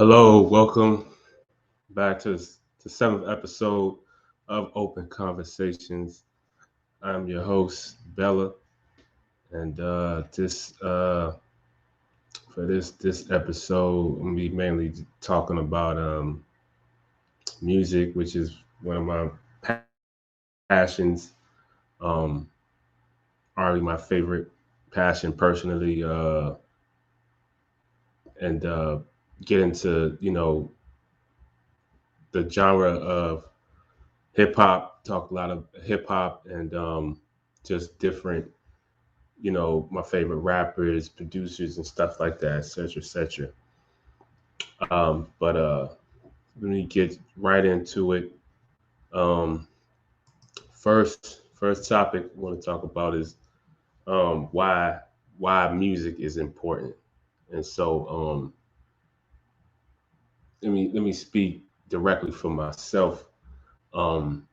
Hello, welcome back to the seventh episode of Open Conversations. I'm your host, Bella, and this for this episode, I'm gonna be mainly talking about music, which is one of my passions. Um, Probably my favorite passion personally, and get into the genre of hip hop, talk a lot of hip hop and just different, my favorite rappers, producers, and stuff like that, et cetera, et cetera. But let me get right into it. Um, first topic I want to talk about is why music is important. And so let me speak directly for myself. Um,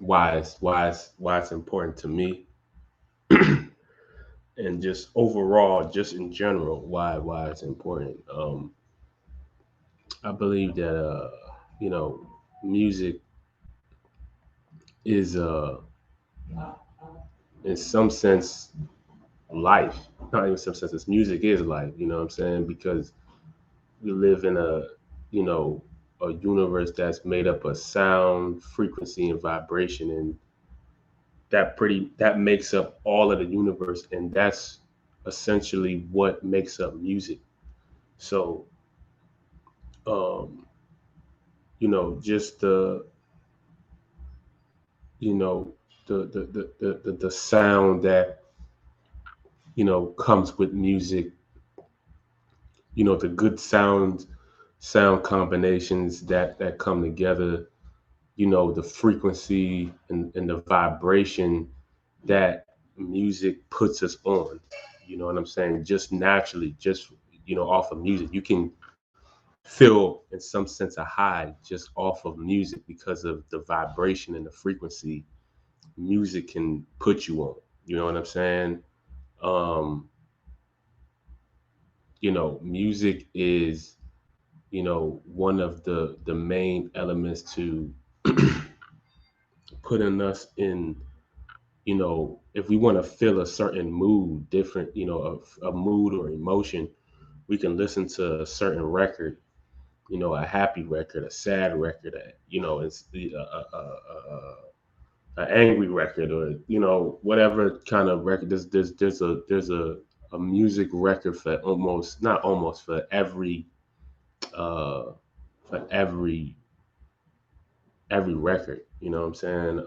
why it's important to me and just overall, just in general, why it's important. I believe that you know, music is in some sense life. Not even some sense, it's music is life. You know what I'm saying? Because we live in you know, a universe that's made up of sound, frequency, and vibration, and that makes up all of the universe, and that's essentially what makes up music. So um, just you know the sound that comes with music, the good sound combinations that come together, the frequency and the vibration that music puts us on. You know what I'm saying? Just naturally, just off of music, you can feel in some sense a high just off of music because of the vibration and the frequency music can put you on. You know what I'm saying? Um, Music is, one of the main elements to putting us in, if we want to feel a certain mood, different, a mood or emotion, we can listen to a certain record, a happy record, a sad record, it's an angry record, or whatever kind of record. There's a music record for almost, not almost, uh for every record. You know what I'm saying?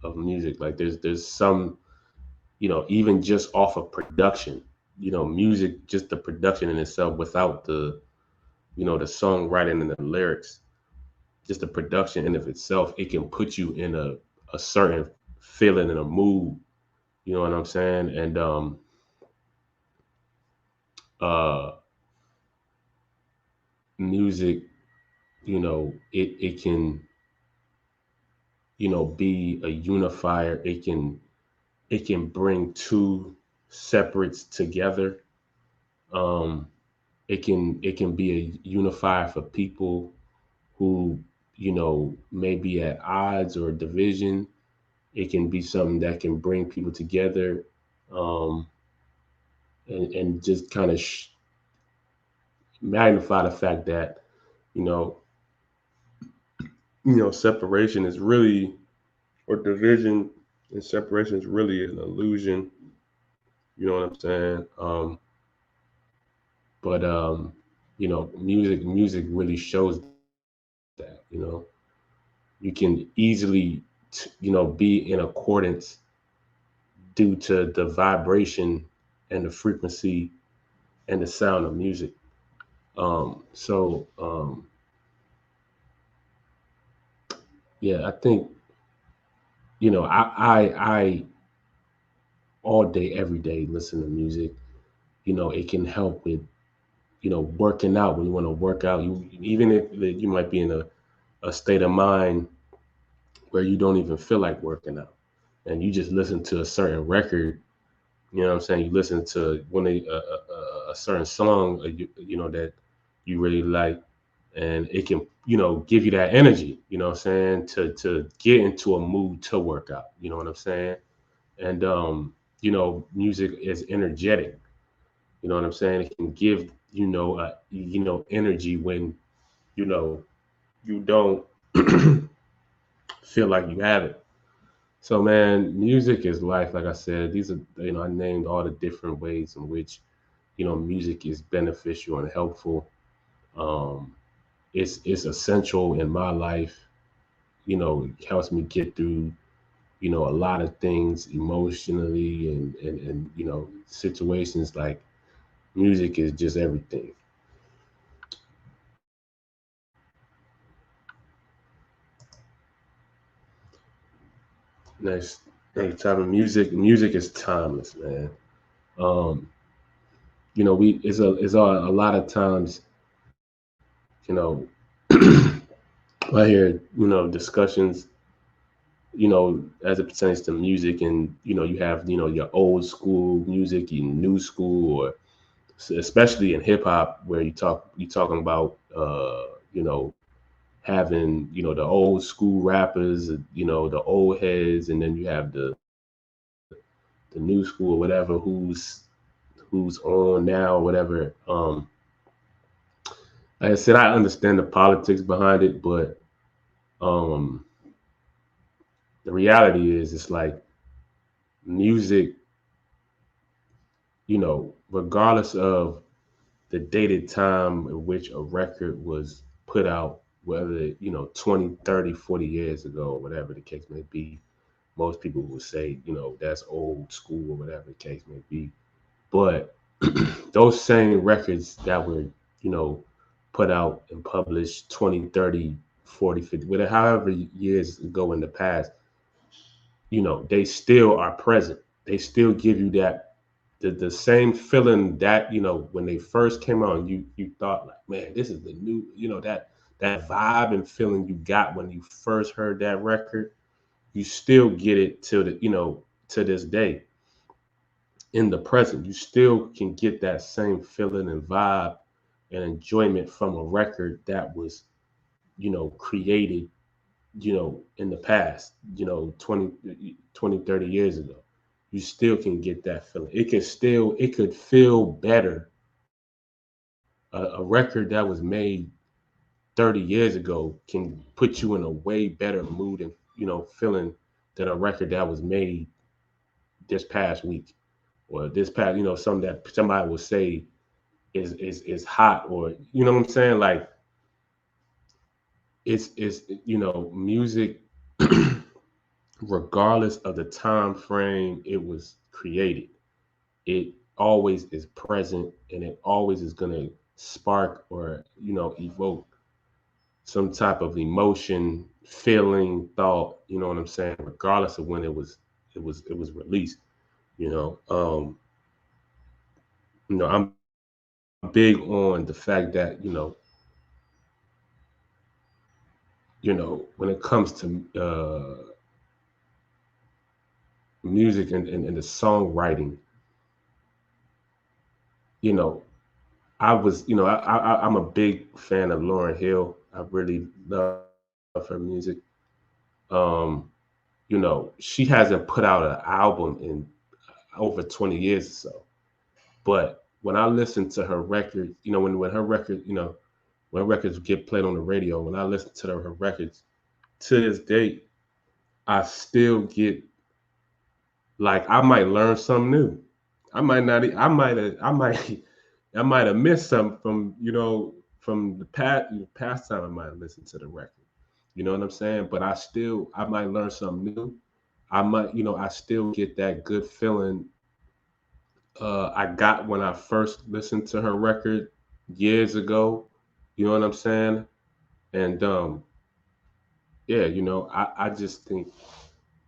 Of music, like there's some, even just off of production, music, just the production in itself, without the songwriting and the lyrics, just the production in of itself, it can put you in a certain feeling and a mood. You know what I'm saying? And uh music, it can, be a unifier. It can bring two separates together. Um it can be a unifier for people who, may be at odds or division. It can be something that can bring people together, um and just kind of magnify the fact that, you know separation is really, or division and separation is really an illusion. You know what I'm saying? But music really shows that. You can easily, be in accordance due to the vibration and the frequency and the sound of music. So yeah, I think, I all day, every day listen to music. It can help with, working out. When you want to work out, even if you might be in a state of mind where you don't even feel like working out, and you just listen to a certain record. You know what I'm saying? You listen to a certain song, that you really like. and it can, give you that energy, what I'm saying, to get into a mood to work out, you know what I'm saying? And music is energetic, you know what I'm saying? It can give, energy when, you know, you don't feel like you have it. So man, music is life. Like I said, these are, I named all the different ways in which, music is beneficial and helpful. Um, it's essential in my life. It helps me get through, a lot of things emotionally and situations. Like music is just everything. Next, next type of music is timeless, man. Um, we it's a lot of times, you know, I hear, discussions, as it pertains to music, and you have, your old school music and new school, or especially in hip hop, where you talking about, having, the old school rappers, the old heads, and then you have the new school or whatever, who's on now or whatever. Like I said, I understand the politics behind it, but um, the reality is, it's like music, regardless of the dated time in which a record was put out, whether, 20, 30, 40 years ago, whatever the case may be, most people will say, that's old school or whatever the case may be. But those same records that were, you know, put out and published 20, 30, 40, 50, whatever, however years ago in the past, they still are present. They still give you that the same feeling that, when they first came out, you thought like, man, this is the new, that vibe and feeling you got when you first heard that record, you still get it to to this day in the present. You still can get that same feeling and vibe and enjoyment from a record that was, created, in the past, 20, 30 years ago. You still can get that feeling. It could feel better. A record that was made 30 years ago can put you in a way better mood and, feeling than a record that was made this past week or this past, something that somebody will say is hot, or you know what I'm saying? Like it's music, regardless of the time frame it was created, it always is present, and it always is going to spark or evoke some type of emotion, feeling, thought, you know what I'm saying, regardless of when it was released, you know. I'm big on the fact that, when it comes to music and the songwriting, you know, I was, I'm a big fan of Lauryn Hill. I really love her music. Um, she hasn't put out an album in over 20 years or so. But when I listen to her records, when her record, when records get played on the radio, when I listen to her records to this day, I still get, like, I might learn something new. I might not. I might. I might have missed something from from the past time I might have listened to the record. You know what I'm saying? But I might learn something new. I might, I still get that good feeling I got when I first listened to her record years ago. You know what I'm saying? And yeah, I just think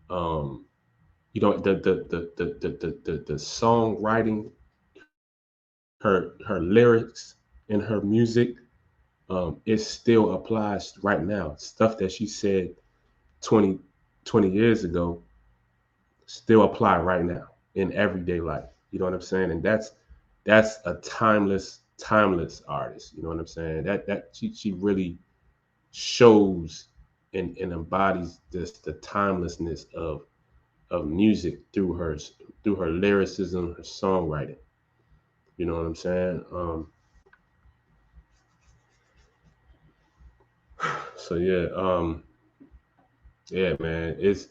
um, the songwriting, her lyrics and her music, it still applies right now. Stuff that she said 20 20 years ago still apply right now in everyday life. You know what I'm saying? And that's a timeless timeless artist. You know what I'm saying? That she really shows and embodies this the timelessness of music through her lyricism, her songwriting. You know what I'm saying? So yeah, yeah, man. It's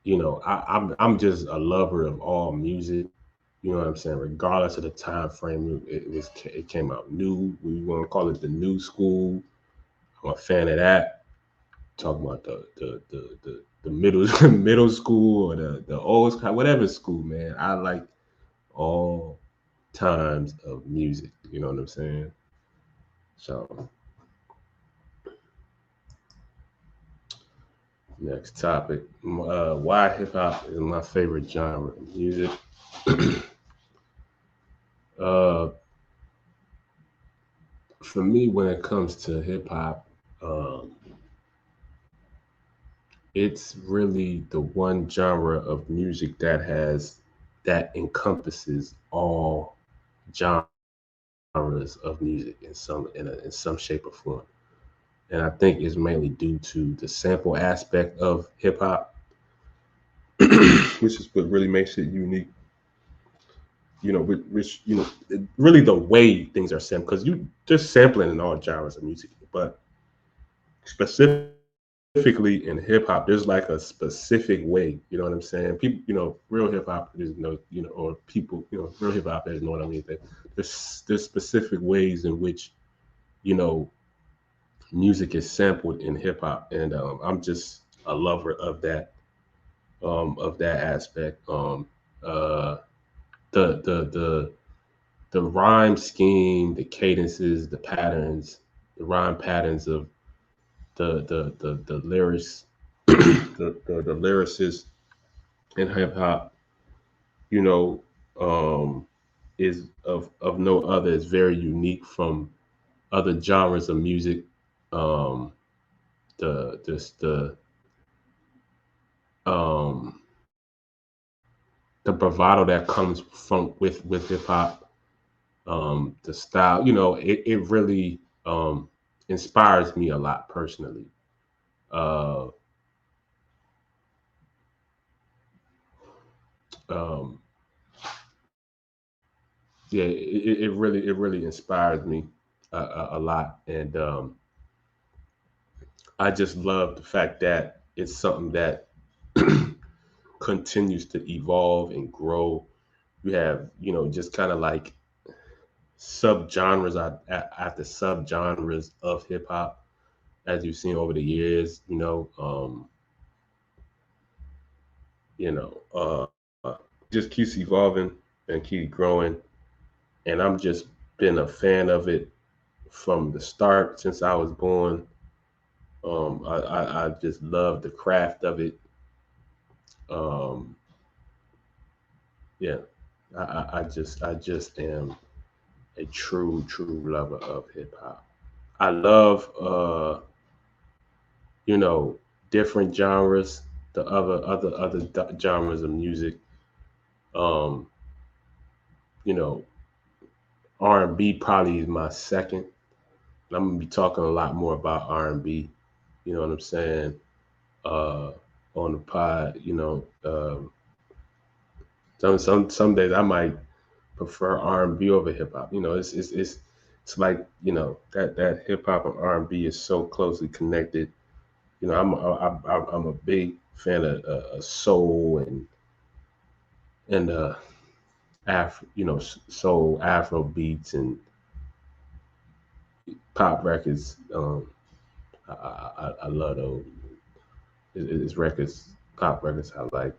I'm just a lover of all music. You know what I'm saying? Regardless of the time frame, it came out new. We want to call it the new school. I'm a fan of that. Talking about the middle middle school or the old school, whatever school, man. I like all times of music. You know what I'm saying? So next topic. Why hip hop is my favorite genre of music. uh, for me, when it comes to hip hop, um, it's really the one genre of music that encompasses all genres of music in some shape or form. And I think it's mainly due to the sample aspect of hip hop, which is what really makes it unique. Which really the way things are sampled, because you just sampling in all genres of music, but specifically in hip hop, there's like a specific way. You know what I'm saying? People, real hip hop, or people, real hip hop, know what I mean. There's specific ways in which you know music is sampled in hip hop, and I'm just a lover of that aspect. Uh, the rhyme scheme, the cadences, the patterns, the rhyme patterns of the lyrics, the lyricists in hip hop, you know, is of no other. Is very unique from other genres of music. Um, the um the bravado that comes from with hip hop, the style, it really inspires me a lot personally. Uh, um, yeah, it really inspires me a lot, and I just love the fact that it's something that continues to evolve and grow. You have, just kind of like subgenres after subgenres of hip hop, as you've seen over the years. You know, just keeps evolving and keep growing, and I'm just been a fan of it from the start since I was born. I just love the craft of it. Um, yeah, I just am a true lover of hip hop. I love you know different genres, the genres of music. Um, you know, R&B probably is my second. I'm gonna be talking a lot more about R&B. You know what I'm saying? Uh, on the pod. Some days I might prefer R&B over hip hop. It's like that hip hop and R&B is so closely connected. I'm a big fan of soul and Afro, soul Afro beats and pop records. I love those. It's records, pop records. I like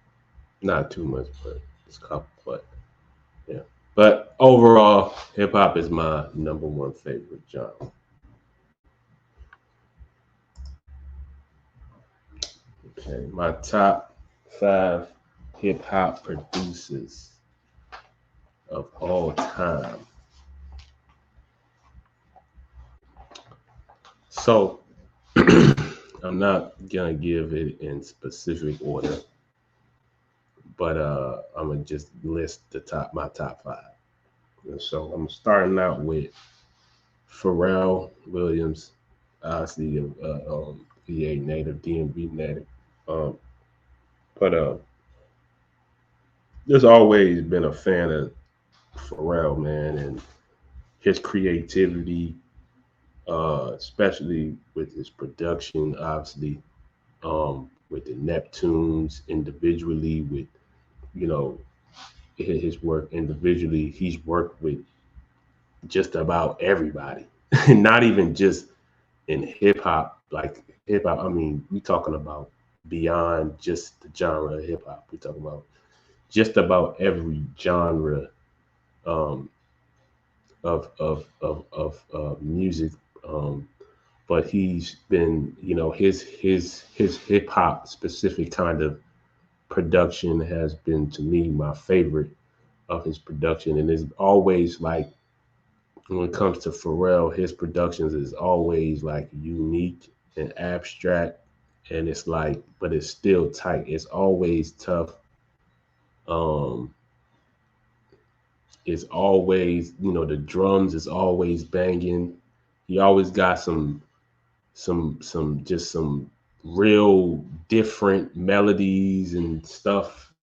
not too much, but it's a couple. But yeah. But overall, hip hop is my number one favorite genre. Okay, my top five hip hop producers of all time. So I'm not gonna give it in specific order, but I'm gonna just list my top five. And so I'm starting out with Pharrell Williams, obviously VA native, DMV native. Um, but there's always been a fan of Pharrell, man, and his creativity, especially with his production, obviously, with the Neptunes individually, with you know his work individually. He's worked with just about everybody, not even just in hip hop. Like hip hop, I mean, we talking about beyond just the genre of hip hop. We talking about just about every genre um, of music. Um, but he's been, his hip hop specific kind of production has been to me my favorite of his production, and it's always like when it comes to Pharrell, his productions is always like unique and abstract, and it's like, but it's still tight. It's always tough. Um, it's always, the drums is always banging. He always got some real different melodies and stuff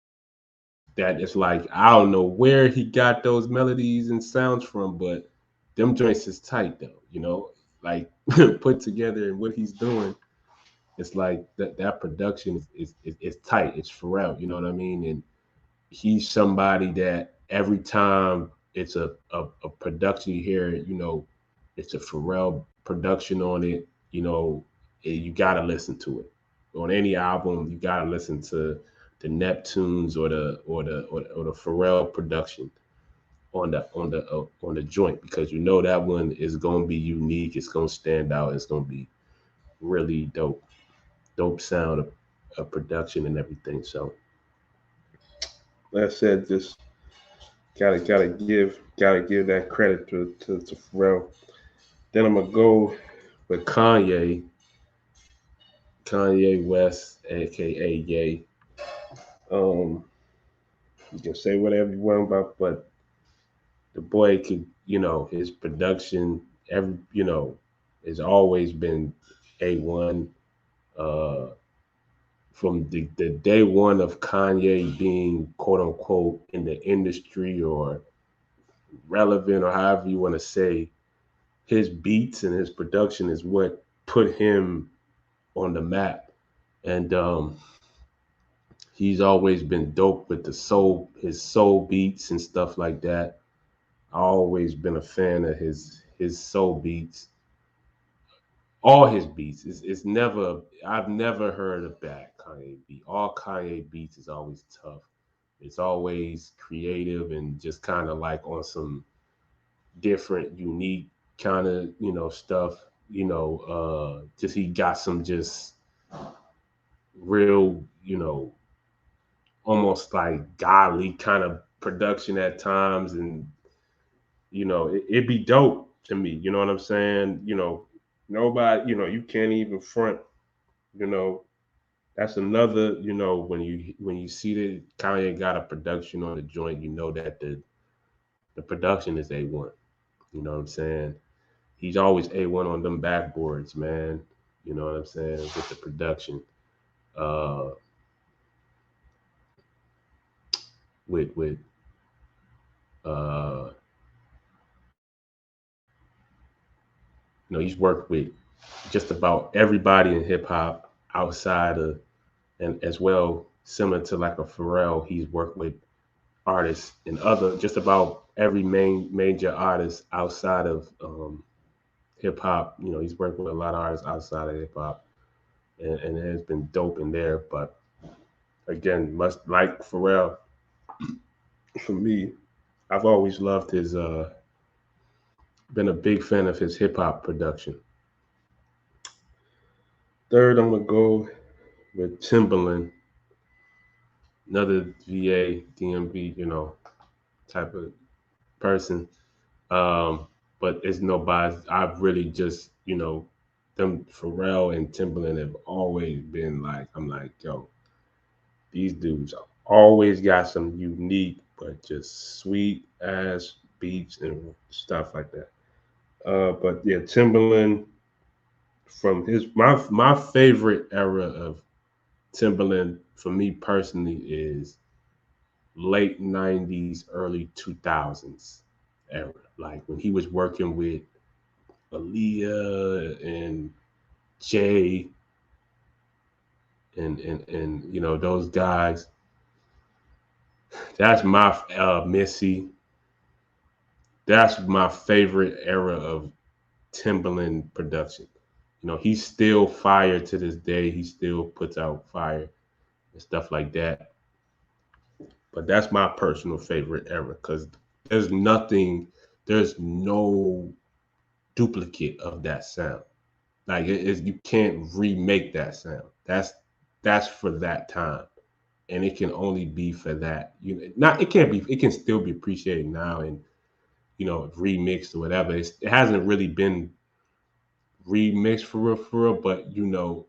that it's like I don't know where he got those melodies and sounds from, but them joints is tight though, like put together and what he's doing. It's like that production is tight. It's Pharrell, you know what I mean? And he's somebody that every time it's a production you hear, it's a Pharrell production on it, you gotta listen to it. On any album, you gotta listen to the Neptunes or the Pharrell production on the joint, because that one is gonna be unique. It's gonna stand out. It's gonna be really dope sound of production and everything. So that said, just gotta give that credit to Pharrell. Then I'm gonna go with Kanye West, aka Ye. Um, you can say whatever you want about, but the boy could, his production, has always been A1. Uh, from the day one of Kanye being quote unquote in the industry or relevant or however you want to say, his beats and his production is what put him on the map. And he's always been dope with his soul beats and stuff like that. I always been a fan of his soul beats, all his beats. It's never I've never heard a bad Kanye beat. All Kanye beats is always tough. It's always creative and just kind of like on some different, unique kind of stuff. Just he got some just real, almost like godly kind of production at times, and it'd be dope to me. You know what I'm saying? Nobody, you can't even front. You know, that's another. When you see that Kanye got a production on the joint, you know that the production is A1. You know what I'm saying? He's always A1 on them backboards, man. You know what I'm saying? With the production. Uh with uh he's worked with just about everybody in hip hop outside of, and as well, similar to like a Pharrell, he's worked with artists and other just about every major artist outside of hip hop. He's worked with a lot of artists outside of hip hop, and it has been dope in there. But again, much like Pharrell, for me, I've always loved his been a big fan of his hip hop production. Third, I'm gonna go with Timbaland, another VA DMV, type of person. Um, but it's no bias. I've really just, them Pharrell and Timbaland have always been like, I'm like, yo, these dudes always got some unique but just sweet ass beats and stuff like that. But yeah, Timberland from his my favorite era of Timberland for me personally is late '90s, early 2000s era. Like when he was working with Aaliyah and Jay and you know those guys. That's my Missy. That's my favorite era of Timberland production. You know, he's still fire to this day. He still puts out fire and stuff like that. But that's my personal favorite era because there's nothing, there's no duplicate of that sound. Like you can't remake that sound. That's for that time, and it can only be for that. You know, not it can't be. It can still be appreciated now and you know remixed or whatever. It hasn't really been remixed for real. But you know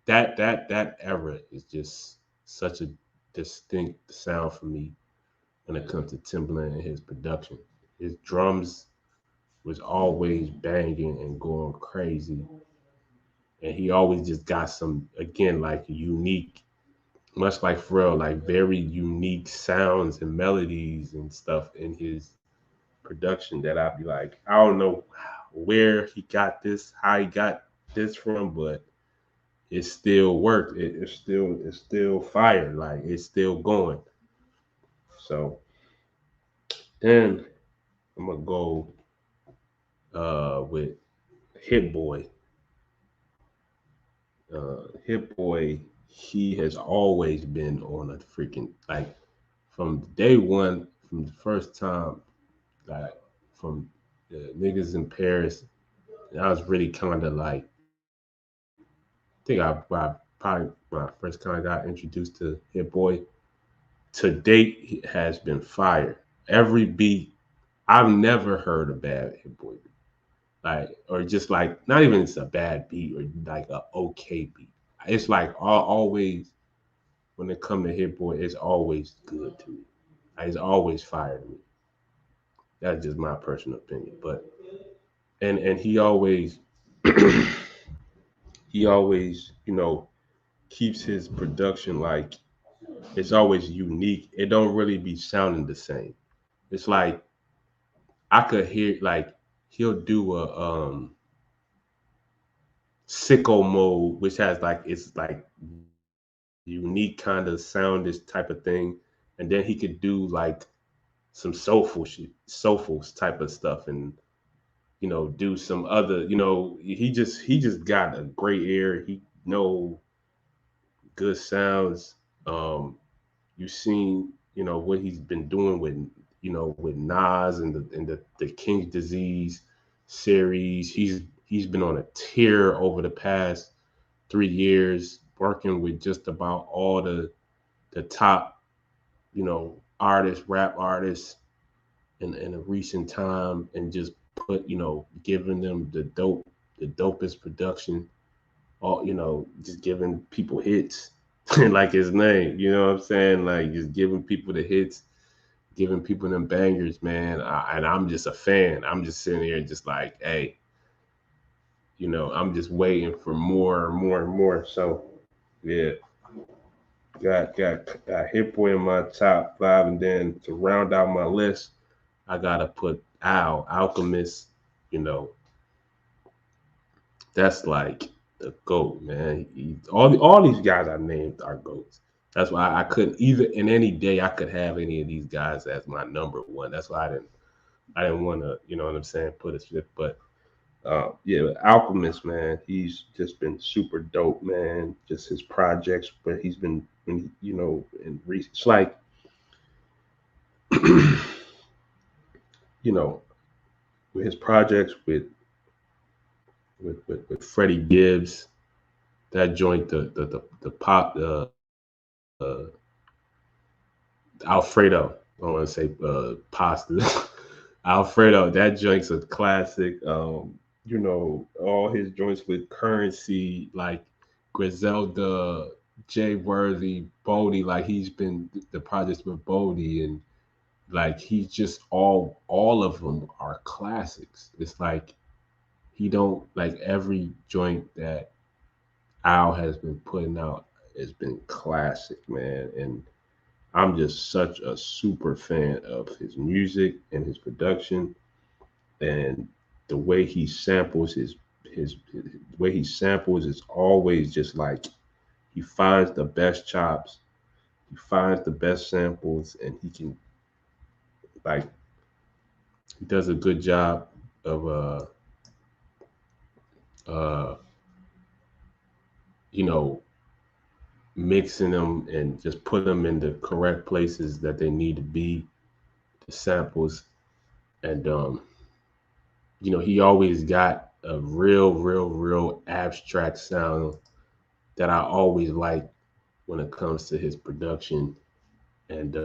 that era is just such a distinct sound for me when it comes to Timbaland and his production. His drums was always banging and going crazy, and he always just got some again like unique, much like Pharrell, like very unique sounds and melodies and stuff in his production that I'd be like, I don't know where he got this, how he got this from, but it still worked. It's still fire. Like it's still going. So then I'm gonna go with Hit Boy. Hit Boy, he has always been on a freaking like from day one, from the first time, like from the niggas in Paris. And I was really kind of like, I think I probably when I first kind of got introduced to Hit Boy. To date, he has been fire. Every beat, I've never heard a bad Hit Boy beat. Like, or just like, not even it's a bad beat or like a okay beat. It's like always when it come to Hit Boy, it's always good to me. Like, it's always fire to me. That's just my personal opinion. But and he always he always you know keeps his production like it's always unique. It don't really be sounding the same. It's like I could hear like he'll do a sicko mode, which has like it's like unique kind of sound, this type of thing, and then he could do like some soulful shit, soulful type of stuff, and you know do some other, you know, he just got a great ear. He know good sounds. Um, you've seen you know what he's been doing with you know with Nas and the King's Disease series. He's been on a tear over the past 3 years, working with just about all the top you know artists, rap artists in a recent time, and just put you know giving them the dopest production. All you know, just giving people hits like his name. You know what I'm saying? Like just giving people the hits, giving people them bangers, man. And I'm just a fan. I'm just sitting here just like, hey, you know, I'm just waiting for more and more and more. So yeah, got Hit Boy in my top five, and then to round out my list, I gotta put Alchemist. You know, that's like the goat, man. All these guys I named are goats. That's why I couldn't either. In any day, I could have any of these guys as my number one. That's why I didn't want to, you know what I'm saying, put a shit. But yeah, Alchemist, man, he's just been super dope, man. Just his projects, but he's been, you know, it's like, you know, with his projects with Freddie Gibbs, that joint, the pop, Alfredo. I don't want to say pasta. Alfredo, that joint's a classic. You know, all his joints with Currency, like Griselda, Jay Worthy, Bodie, like he's been the projects with Bodie and like he's just all of them are classics. It's like he don't like every joint that Al has been putting out has been classic, man. And I'm just such a super fan of his music and his production and the way he samples his way he samples is always just like he finds the best chops, he finds the best samples, and he can like he does a good job of uh you know mixing them and just put them in the correct places that they need to be, the samples. And he always got a real abstract sound that I always like when it comes to his production. And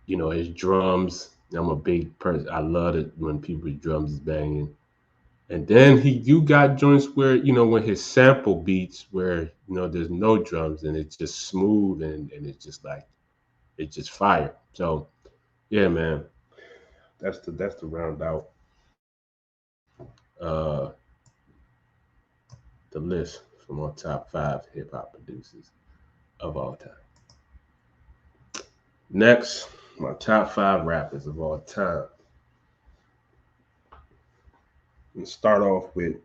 his drums. I'm a big person. I love it when people's drums is banging. And then you got joints where when his sample beats where there's no drums and it's just smooth and it's just like it's just fire. So yeah, man, that's the round out uh the list from our top 5 hip hop producers of all time. Next, my top 5 rappers of all time. Let's start off with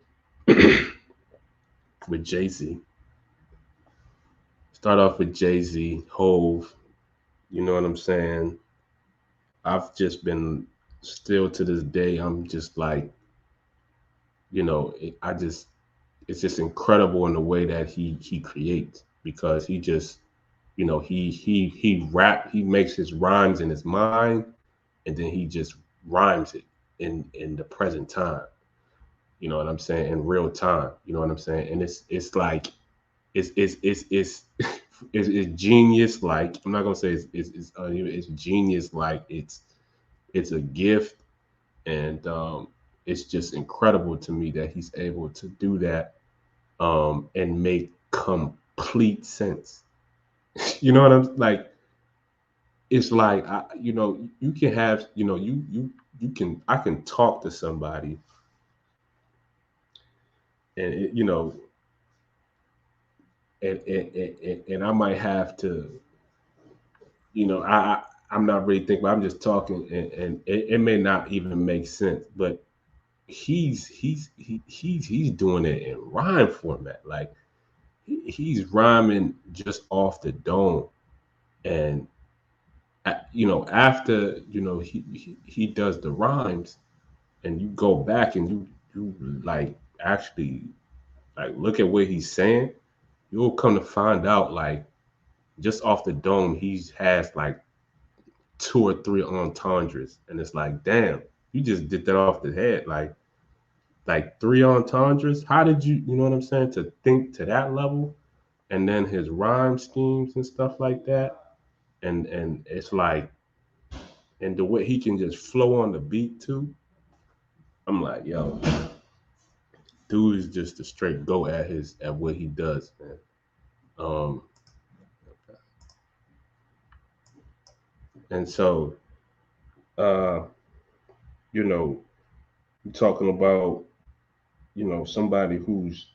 with Jay Z. Start off with Jay Z, Hove. You know what I'm saying? I've just been still to this day. I'm just like, I just it's just incredible in the way that he creates because he just, he makes his rhymes in his mind, and then he just rhymes it in the present time. You know what I'm saying? In real time. You know what I'm saying? And it's like it's it's genius. Like I'm not gonna say it's genius. Like it's a gift, and it's just incredible to me that he's able to do that and make complete sense. You know what I'm like? It's like you can have you can I can talk to somebody and and I might have to I'm not really thinking, but I'm just talking, and it may not even make sense, but he's doing it in rhyme format, like he's rhyming just off the dome, and after he does the rhymes, and you go back and you like actually like look at what he's saying, you'll come to find out like just off the dome he has like 2 or 3 entendres, and it's like, damn, you just did that off the head, like 3 entendres. How did you know what I'm saying, to think to that level? And then his rhyme schemes and stuff like that, and it's like, and the way he can just flow on the beat too. I'm like, yo, dude is just a straight go at what he does, man. Um, and so, uh, you know, you're talking about somebody who's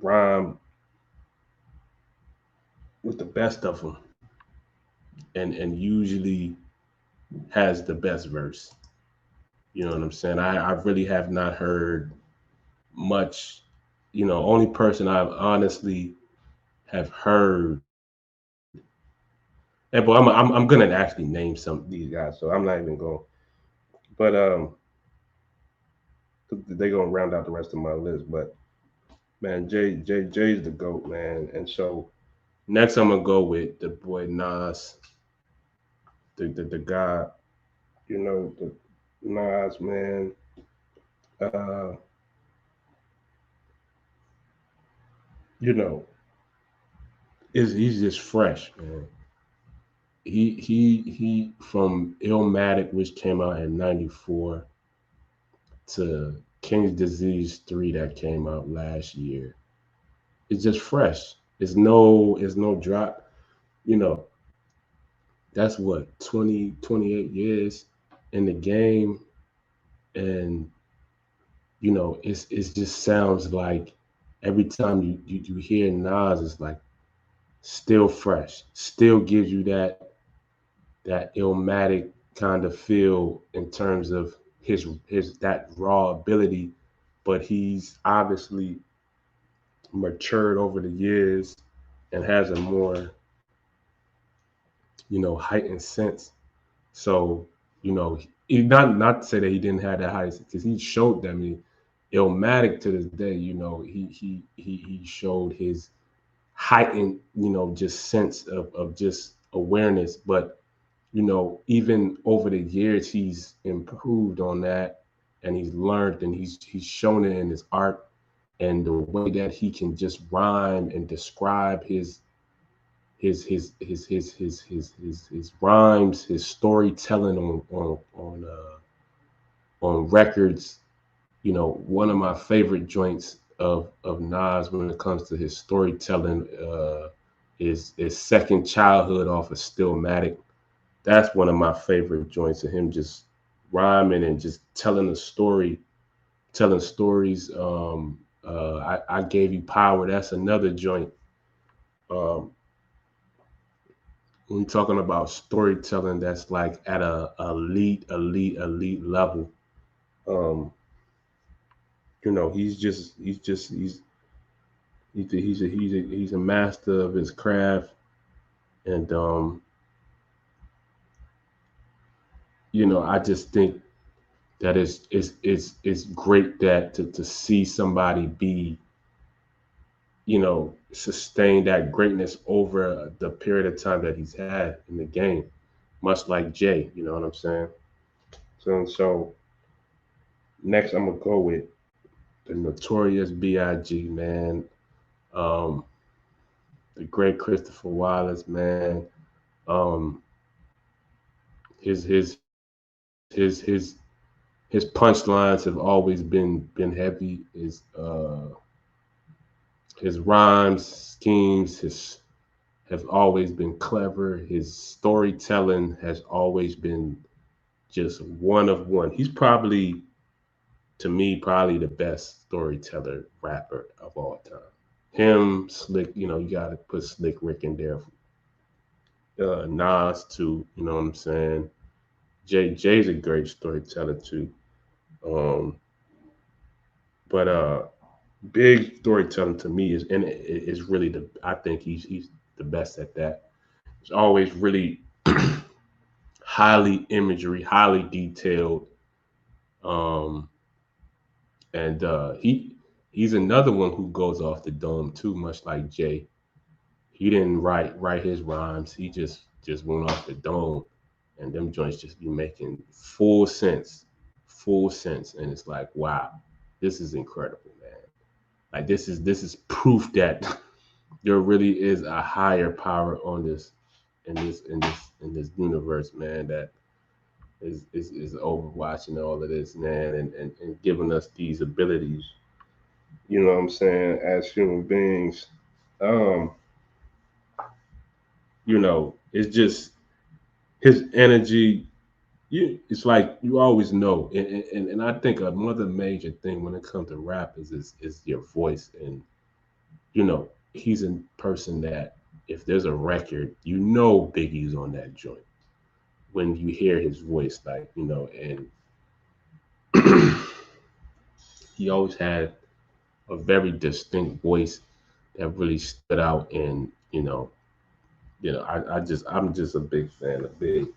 rhymed with the best of them, and usually has the best verse. You know what I'm saying? I really have not heard much. Only person I've honestly have heard. And but I'm gonna actually name some of these guys, so I'm not even going. But they gonna round out the rest of my list. But man, Jay's the goat, man. And so next I'm gonna go with the boy Nas, the guy, the Nas, man. Uh, you know, is he's just fresh, man. He from Illmatic, which came out in '94, to King's Disease 3 that came out last year. It's just fresh. It's no drop. You know, that's what 20, 28 years in the game, and it's just sounds like every time you hear Nas, it's like still fresh, still gives you that Illmatic kind of feel in terms of his that raw ability, but he's obviously matured over the years and has a more heightened sense. So not to say that he didn't have that heightened, because he showed that. I mean, Illmatic to this day, he showed his heightened just sense of just awareness, but even over the years, he's improved on that, and he's learned, and he's shown it in his art, and the way that he can just rhyme and describe his rhymes, his storytelling on records. One of my favorite joints of Nas when it comes to his storytelling is Second Childhood off of Stillmatic. That's one of my favorite joints of him, just rhyming and just telling a story, telling stories. I Gave You Power. That's another joint. Um, when you're talking about storytelling, that's like at a elite level. Um, he's a master of his craft, and I just think that it's great that to see somebody be sustain that greatness over the period of time that he's had in the game, much like Jay. You know what I'm saying? So next, I'm gonna go with the Notorious B.I.G. man, um, the great Christopher Wallace man. Um, his his his his his punchlines have always been heavy. His rhymes schemes his have always been clever. His storytelling has always been just one of one. He's probably, to me, probably the best storyteller rapper of all time. Him, Slick, you got to put Slick Rick in there. Nas too, you know what I'm saying? Jay's a great storyteller too. Um, but big storytelling to me is really I think he's the best at that. It's always really highly imagery, highly detailed. Um, and he's another one who goes off the dome too, much like Jay. He didn't write his rhymes. He just went off the dome, and them joints just be making full sense, and it's like, wow, this is incredible, man. Like this is proof that there really is a higher power on this in this universe, man. That is overwatching all of this, man, and giving us these abilities. You know what I'm saying? As human beings, um, it's just his energy. It's like you always know, and I think another major thing when it comes to rap is your voice, and he's a person that if there's a record, Biggie's on that joint when you hear his voice, like and he always had a very distinct voice that really stood out, and I'm just a big fan of Big.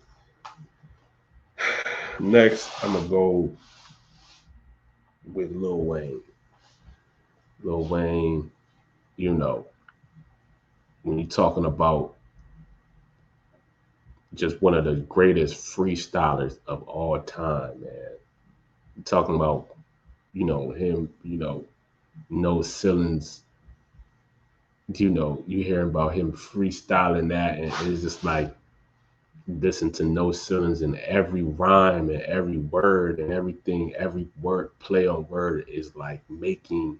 Next, I'm gonna go with Lil Wayne. Lil Wayne, you know, when you're talking about just one of the greatest freestylers of all time, man. You're talking about, him, no ceilings, you hearing about him freestyling that, and it's just like listen to no ceilings, and every rhyme and every word and everything, every word play on word is like making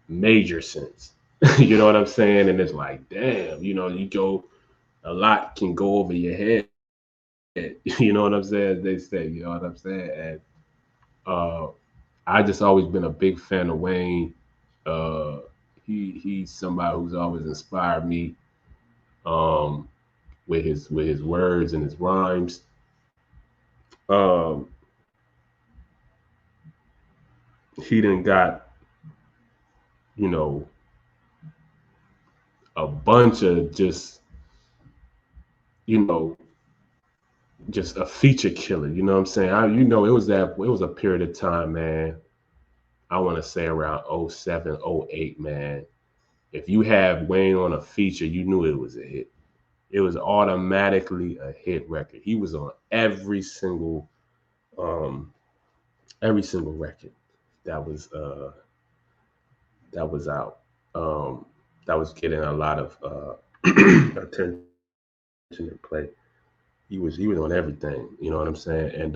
major sense. You know what I'm saying? And it's like, damn, you go a lot can go over your head. You know what I'm saying? They say, you know what I'm saying? And uh, I just always been a big fan of Wayne. Uh, he's somebody who's always inspired me um, with his words and his rhymes. Um, he done got, you know, a bunch of just, you know, just a feature killer. You know what I'm saying? It was a period of time, man. I want to say around '07, '08, man. If you had Wayne on a feature, you knew it was a hit. It was automatically a hit record. He was on um every single record that was uh that was out. Um that was getting a lot of attention and play. He was on everything, you know what I'm saying? And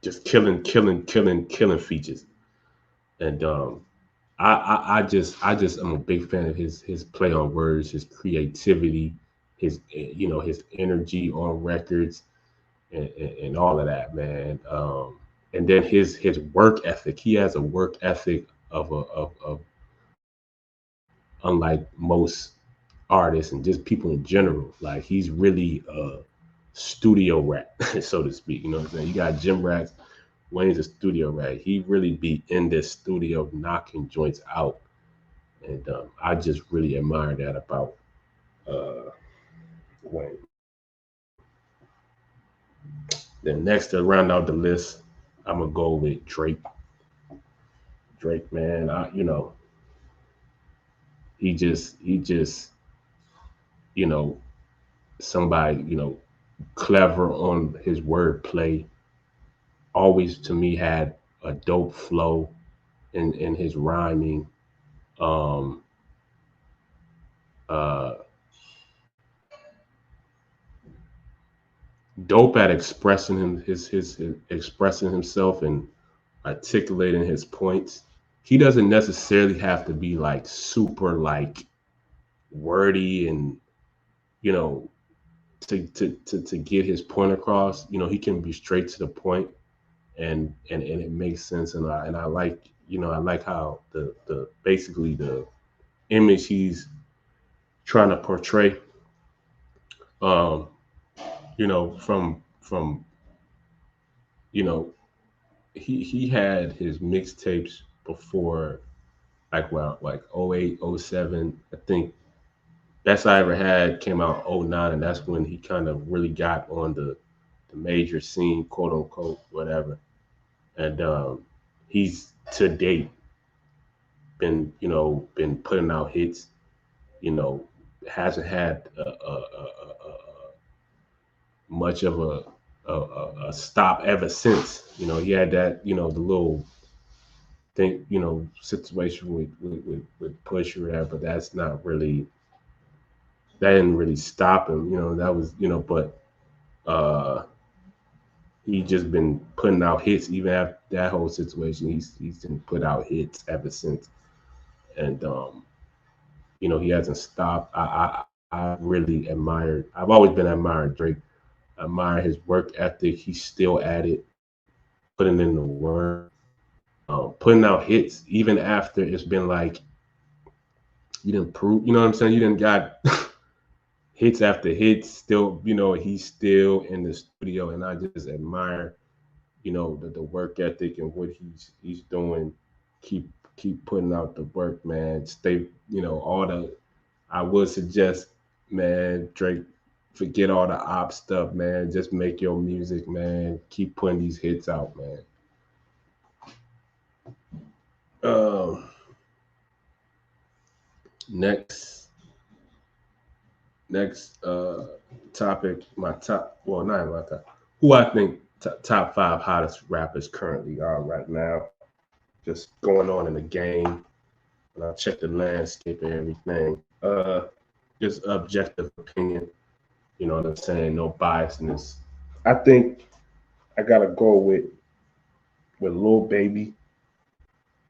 just killing features. And I just am a big fan of his play on words, his creativity, his his energy on records, and all of that, man. And then his work ethic. He has a work ethic of unlike most artists and just people in general. Like he's really a studio rat, so to speak. You know what I'm saying? You got Jim Rats. Wayne's a studio rat. He really be in this studio knocking joints out, and I just really admire that about uh, Wayne. Then next to round out the list, I'm gonna go with Drake. Drake, man, he just you know somebody clever on his wordplay. Always to me had a dope flow in his rhyming. Um, uh, Dope at expressing his expressing himself and articulating his points. He doesn't necessarily have to be like super like wordy and you know to get his point across. He can be straight to the point and it makes sense. And I like I like how the basically the image he's trying to portray. Um, from you know he had his mixtapes before like well like '08, '07. I think best I ever had came out '09, and that's when he kind of really got on the major scene, quote unquote, whatever. And he's to date been putting out hits. You know, hasn't had much of a stop ever since. He had that the little thing situation with Push or whatever, but that didn't really stop him. That was but uh he just been putting out hits even after that whole situation. He's been put out hits ever since, and he hasn't stopped. I really admired. I've always been admiring Drake. I admire his work ethic. He's still at it, putting in the work, putting out hits even after it's been like you didn't prove. You know what I'm saying? You didn't got hits after hits. Still, he's still in the studio, and I just admire the work ethic and what he's doing. Keep putting out the work, man. Stay, all the. I would suggest, man, Drake, forget all the op stuff, man. Just make your music, man. Keep putting these hits out, man. Um, next, next topic, my top. Well, not my top. Who I think top five hottest rappers currently are right now. Just going on in the game. And I check the landscape and everything. Just objective opinion. You know what I'm saying? No biasness. I think I gotta go with Lil Baby.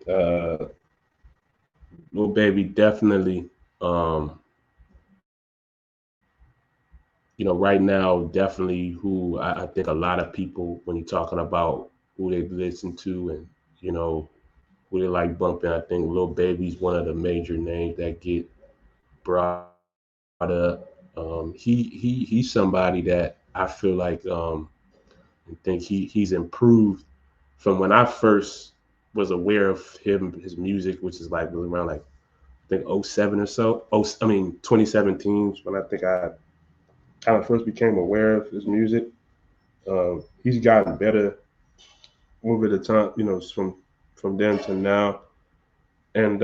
Uh, Lil Baby definitely. Um, right now, definitely who I think a lot of people, when you're talking about who they listen to and, you know, who they like bumping, I think Lil Baby's one of the major names that get brought up. He's somebody that I feel like I think he's improved from when I first was aware of his music, which is like really around like I think '07 or so. Oh, I mean 2017 when I think I kind of first became aware of his music. He's gotten better over the time, from then to now. And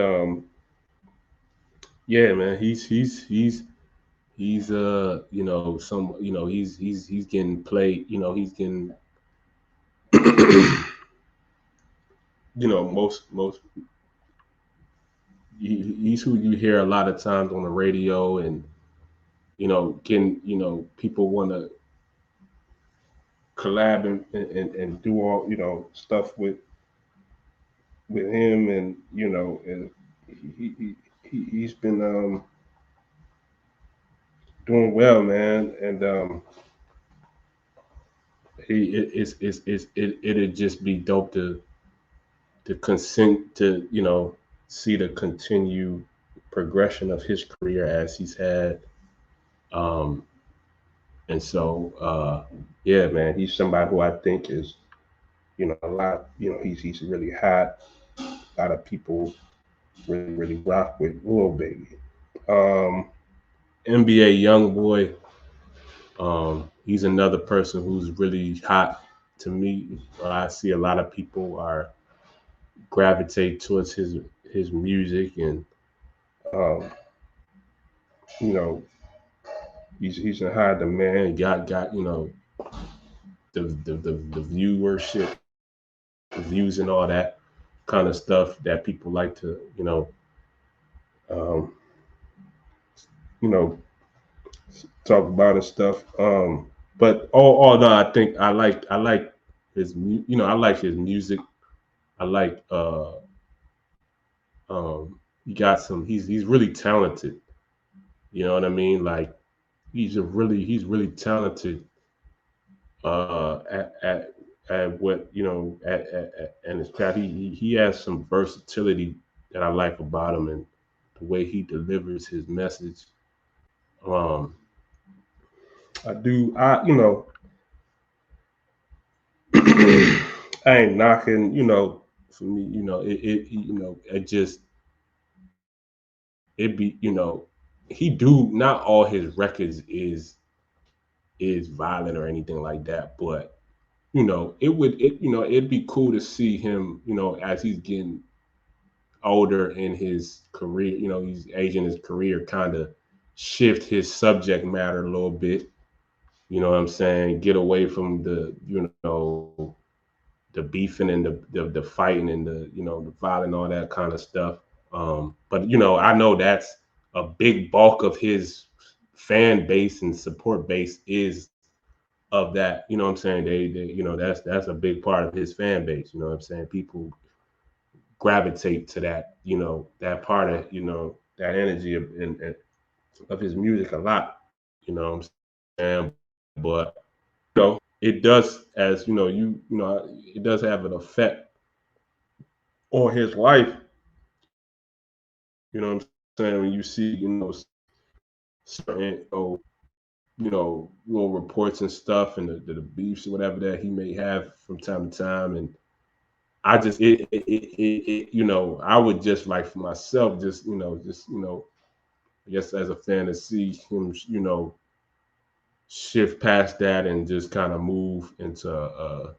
yeah, man, he's some he's getting played. He's getting most he's who you hear a lot of times on the radio, and getting people want to collab and do all stuff with him, and and he's been doing well, man. And it'd just be dope to consent to see the continued progression of his career as he's had. um and so yeah, man, he's somebody who I think is a lot. He's really hot. A lot of people really rock with Lil Baby. um NBA Young Boy, he's another person who's really hot to me. I see a lot of people are gravitate towards his music, and um, you know he's in high demand. Got the viewership, the views, and all that kind of stuff that people like to um, you know talk about and stuff. But all no, I think I like I like his music. I like he got some. He's really talented. You know what I mean? Like he's really talented at what and his craft. He has some versatility that I like about him, and the way he delivers his message. Um, I do. I ain't knocking. For me, it just it be he do not all his records is violent or anything like that, but it'd be cool to see him, as he's getting older in his career, he's aging his career, kind of shift his subject matter a little bit. You know what I'm saying? Get away from the beefing and the fighting and the violent, all that kind of stuff. But I know that's a big bulk of his fan base and support base is of that. You know what I'm saying? They that's a big part of his fan base. You know what I'm saying? People gravitate to that, that part of, that energy of his music a lot. You know what I'm saying? But it does, as it does have an effect on his life. You know what I'm saying? When you see, certain, little reports and stuff, and the beefs or whatever that he may have from time to time. And I just, I would just like for myself, I guess as a fan, to see him, shift past that and just kind of move into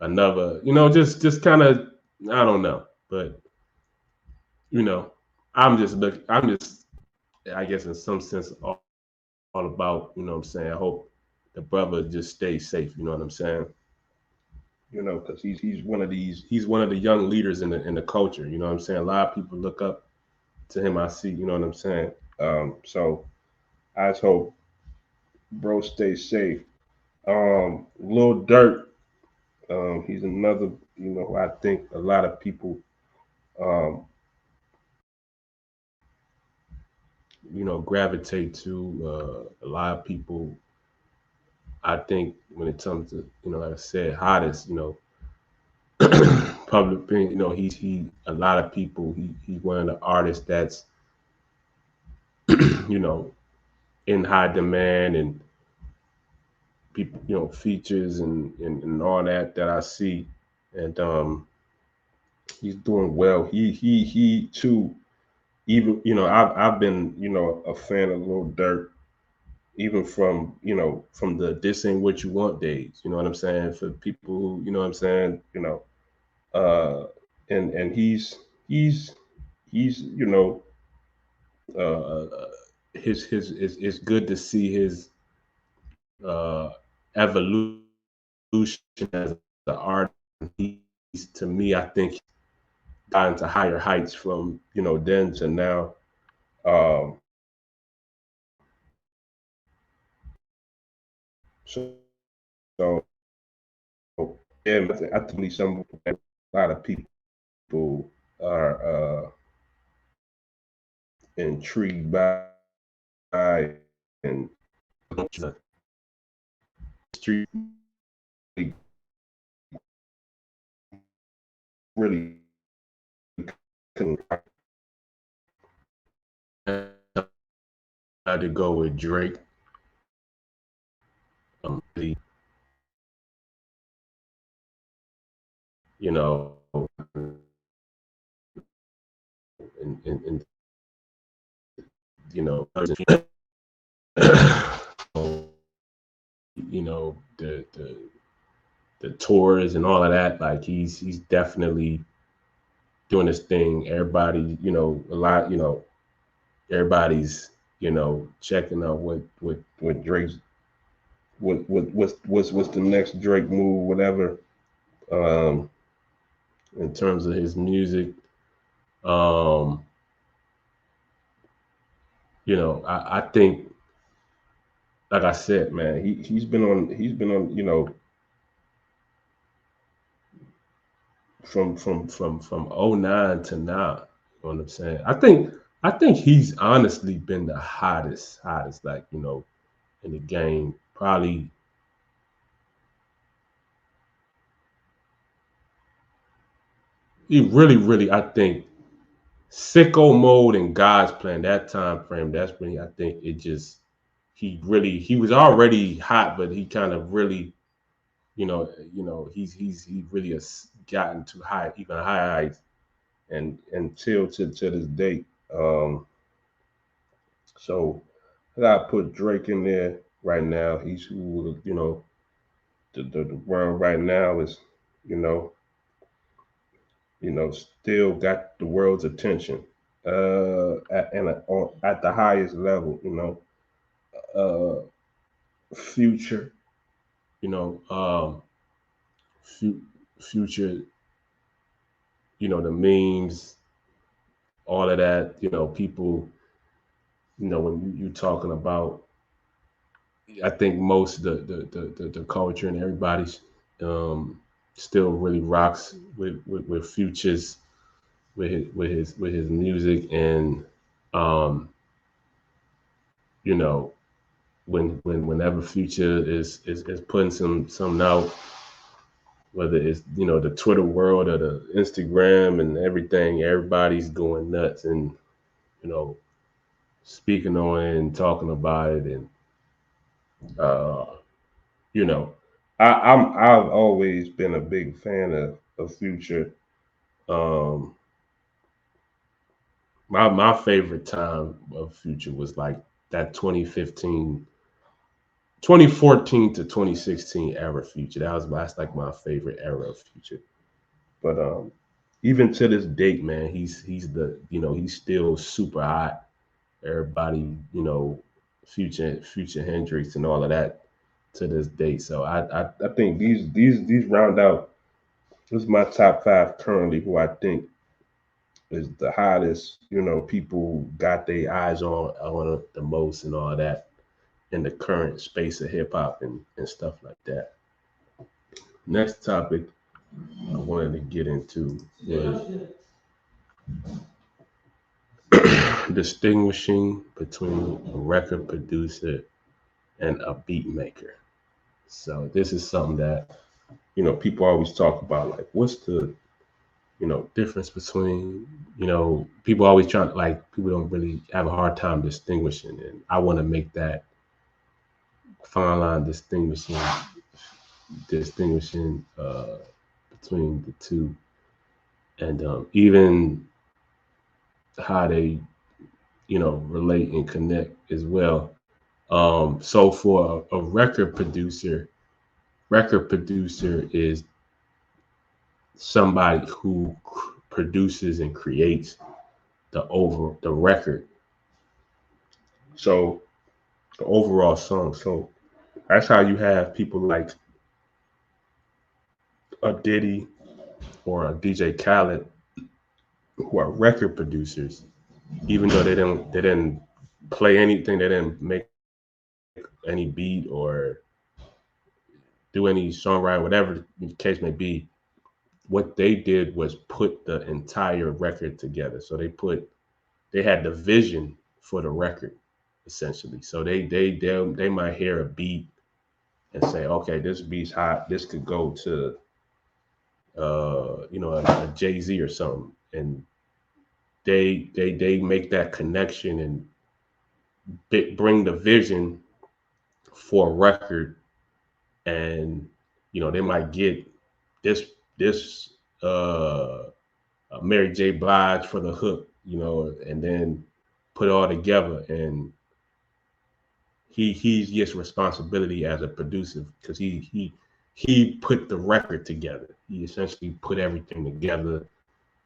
another, just kind of, I don't know, but you know, I'm just, I guess in some sense, all about, what I'm saying. I hope the brother just stays safe. You know what I'm saying? Because he's one of the young leaders in the culture. You know what I'm saying? A lot of people look up to him. I see. You know what I'm saying? So I just hope bro stays safe. Lil Durk, he's another, who I think a lot of people, um, gravitate to. A lot of people, I think, when it comes to, like I said, hottest, public opinion, he a lot of people, he's one of the artists that's, you know, in high demand, and people, features and all that I see. And he's doing well. He too, even, I've been, a fan of Lil Durk, even from, from the "This Ain't What You Want" days. You know what I'm saying? For people who, you know what I'm saying, uh and he's his it's good to see his evolution as an artist. He's, to me, I think, gotten to higher heights from, then to now. So yeah, I think some a lot of people are intrigued and the street really had to go with Drake. You know, and you know, the tours and all of that. Like, he's definitely doing this thing. Everybody, a lot, everybody's, checking out what Drake's what's the next Drake move, whatever. Um, in terms of his music, um, I think, like I said, man, he's been on, from '09 to now. You know what I'm saying? I think he's honestly been the hottest, like, in the game. Probably, he really, I think, Sicko Mode and God's Plan, that time frame, that's when I think it just, he was already hot, but he kind of really, he really has gotten to high, even higher heights, and until to this date. So I gotta put Drake in there right now. He's who, the world right now is, you know, still got the world's attention. At the highest level, Future, you know, Future, the memes, all of that, people, when you talking about, I think most of the culture and everybody's, um, still really rocks with Futures, with his music. And um, you know whenever Future is putting something out, whether it's, the Twitter world or the Instagram and everything, everybody's going nuts, and, you know speaking on it and talking about it. And uh, you know I've always been a big fan of Future. um my favorite time of Future was like that 2014 to 2016 era Future. That's like my favorite era of Future. But even to this date, man, he's still super hot. Everybody, Future Hendrix and all of that to this date. So I think these round out. This is my top five currently, who I think is the hottest. People got their eyes on it the most and all that in the current space of hip hop and stuff like that. Next topic I wanted to get into was distinguishing between a record producer and a beat maker. So this is something that, people always talk about, like, what's the, difference between, people always try, like, people don't really have a hard time distinguishing. And I want to make that fine line distinguishing between the two. And even how they, relate and connect as well. So for a record producer is somebody who produces and creates the record. So the overall song. So that's how you have people like a Diddy or a DJ Khaled who are record producers, even though they didn't play anything, they didn't make any beat or do any songwriting, whatever the case may be. What they did was put the entire record together. So they had the vision for the record, essentially. So they might hear a beat and say, okay, this beat's hot. This could go to a Jay-Z or something. And they make that connection and bring the vision for a record. And they might get this Mary J. Blige for the hook, and then put it all together. And he gets responsibility as a producer because he put the record together. He essentially put everything together.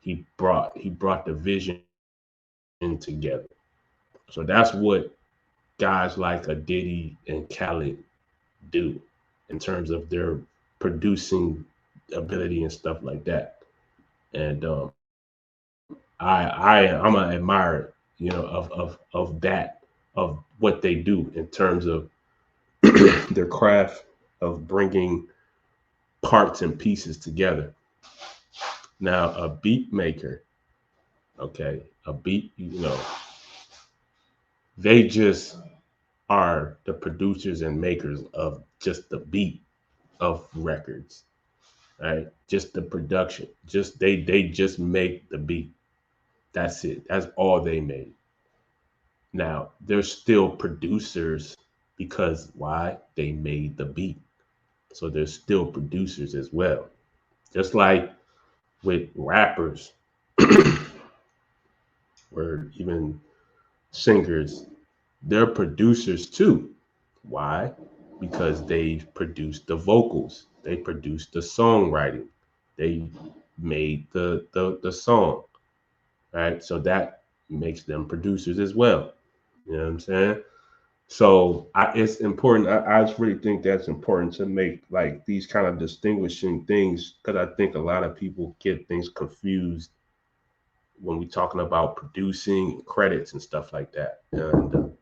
He brought the vision in together. So that's what guys like a Diddy and Khaled do in terms of their producing ability and stuff like that. And I'm an admirer, of that, of what they do in terms of their craft of bringing parts and pieces together. Now, a beat maker, okay, a beat, they just are the producers and makers of just the beat of records, right? Just the production. Just they just make the beat. That's it. That's all they made. Now, they're still producers because why? They made the beat. So they're still producers as well. Just like with rappers or even singers, they're producers too. Why? Because they produced the vocals, they produced the songwriting, they made the song, right? So that makes them producers as well. You know what I'm saying? So it's important. I just really think that's important to make like these kind of distinguishing things because I think a lot of people get things confused when we're talking about producing credits and stuff like that. And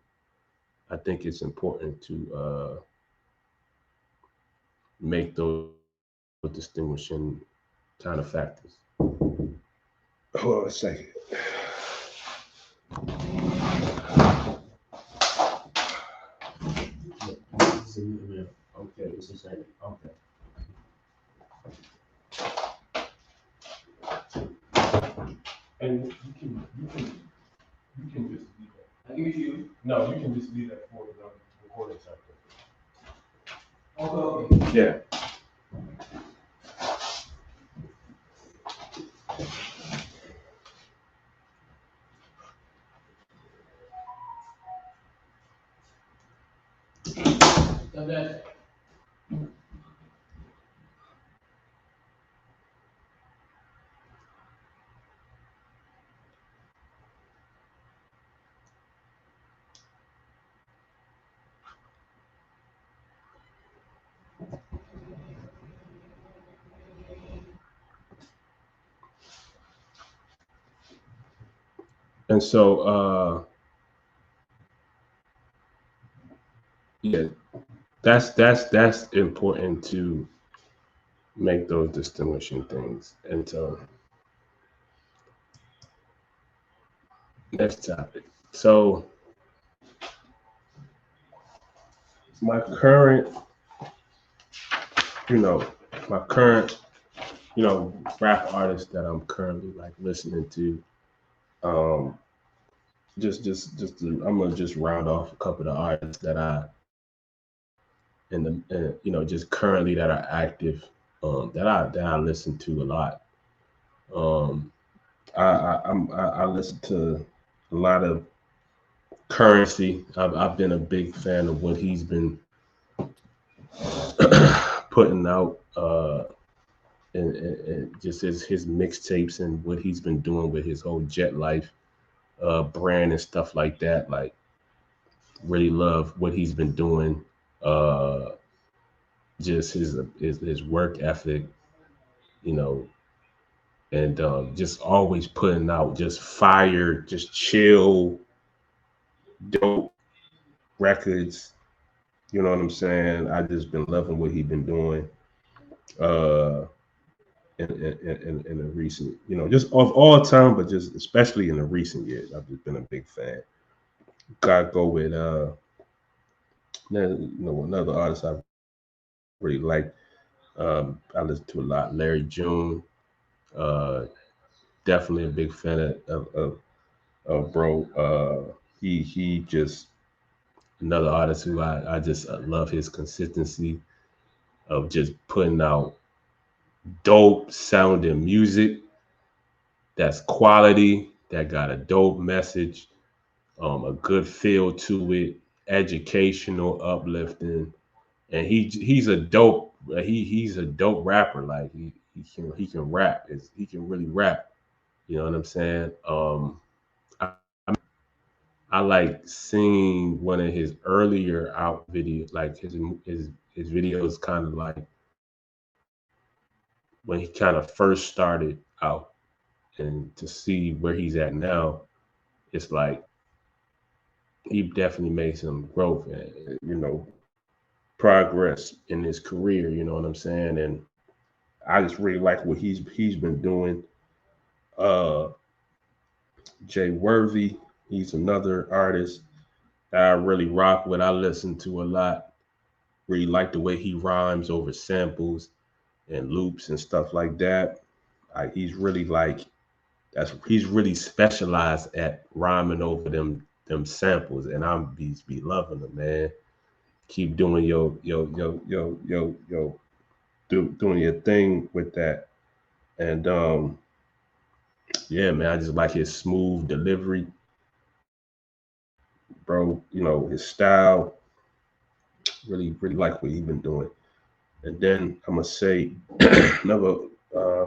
I think it's important to make those distinguishing kind of factors. Hold on a second. Okay, it's a second. Okay. And you can just leave that. I give it to you. No, you can just leave that for the recording sector. Okay. Yeah. Okay. And so yeah, that's important to make those distinguishing things. And so next topic. So my current, you know, my current, rap artist that I'm currently like listening to. Um, I'm gonna just round off a couple of artists that I just currently that are active, that I listen to a lot. Um, I listen to a lot of Currency. I've been a big fan of what he's been putting out, and just his mixtapes and what he's been doing with his whole Jet Life brand and stuff like that. Like, really love what he's been doing. Uh, just his work ethic, you know, and just always putting out just fire, just chill, dope records. You know what I'm saying? I just been loving what he been doing. Uh, in the recent, just of all time, but just especially in the recent years, I've just been a big fan. Gotta go with another artist I really like. I listen to a lot. Larry June. Uh, Definitely a big fan of bro. He just another artist who I just love his consistency of just putting out dope sounding music that's quality, that got a dope message, a good feel to it, educational, uplifting, and he's a dope he's a dope rapper. Like he can rap. He can really rap. You know what I'm saying? I, I like seeing one of his earlier out videos, like his videos, kind of like when he kind of first started out, and to see where he's at now, it's like he definitely made some growth and progress in his career. You know what I'm saying? And I just really like what he's been doing. Uh, Jay Worthy, he's another artist that I really rock with. I listen to a lot. Really like the way he rhymes over samples and loops and stuff like that. He's really like he's really specialized at rhyming over them samples, and I'm be loving them, man. Keep doing doing your thing with that, and yeah, man, I just like his smooth delivery, bro. His style. Really like what he's been doing. And then I'm gonna say another. Uh,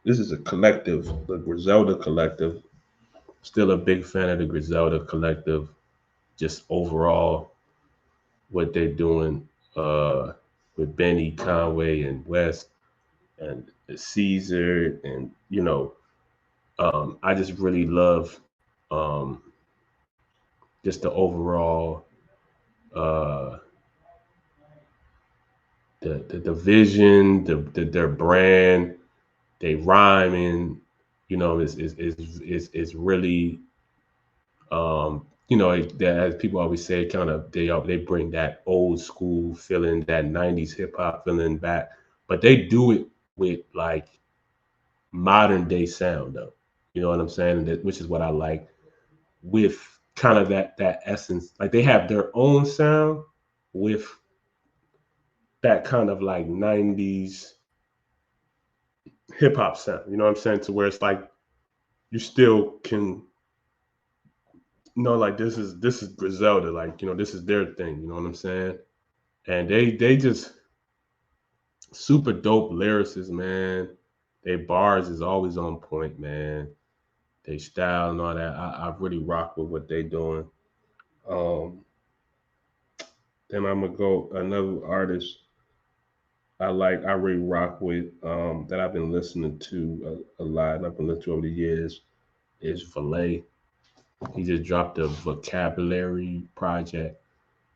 this is a collective, the Griselda Collective. Still a big fan of the Griselda Collective. Just overall, what they're doing with Benny, Conway, and West, and Caesar, and I just really love um, just the overall uh, the vision, their brand, they rhyming, is really as people always say, kind of they bring that old school feeling, that '90s hip hop feeling back, but they do it with like modern day sound though. You know what I'm saying? Which is what I like, with kind of that essence. Like they have their own sound with that kind of like '90s hip hop sound. You know what I'm saying? To where it's like you still can like this is Griselda, like this is their thing. You know what I'm saying? And they just super dope lyricists, man. Their bars is always on point, man. They style and all that. I really rock with what they doing. Um, then I'm gonna go another artist I really rock with, that I've been listening to a lot, and I've been listening to over the years, is Valet. He just dropped a vocabulary project.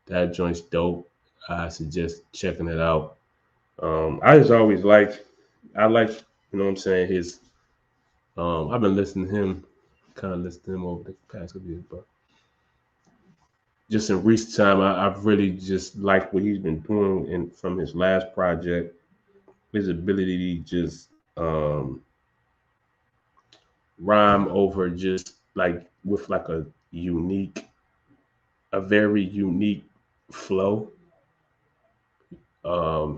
That joint's dope. I suggest checking it out. I just always I like, you know what I'm saying, his I've been listening to him kind of listened to him over the past couple years, but just in recent time, I've really just liked what he's been doing and from his last project, his ability to just rhyme over just like with like a very unique flow.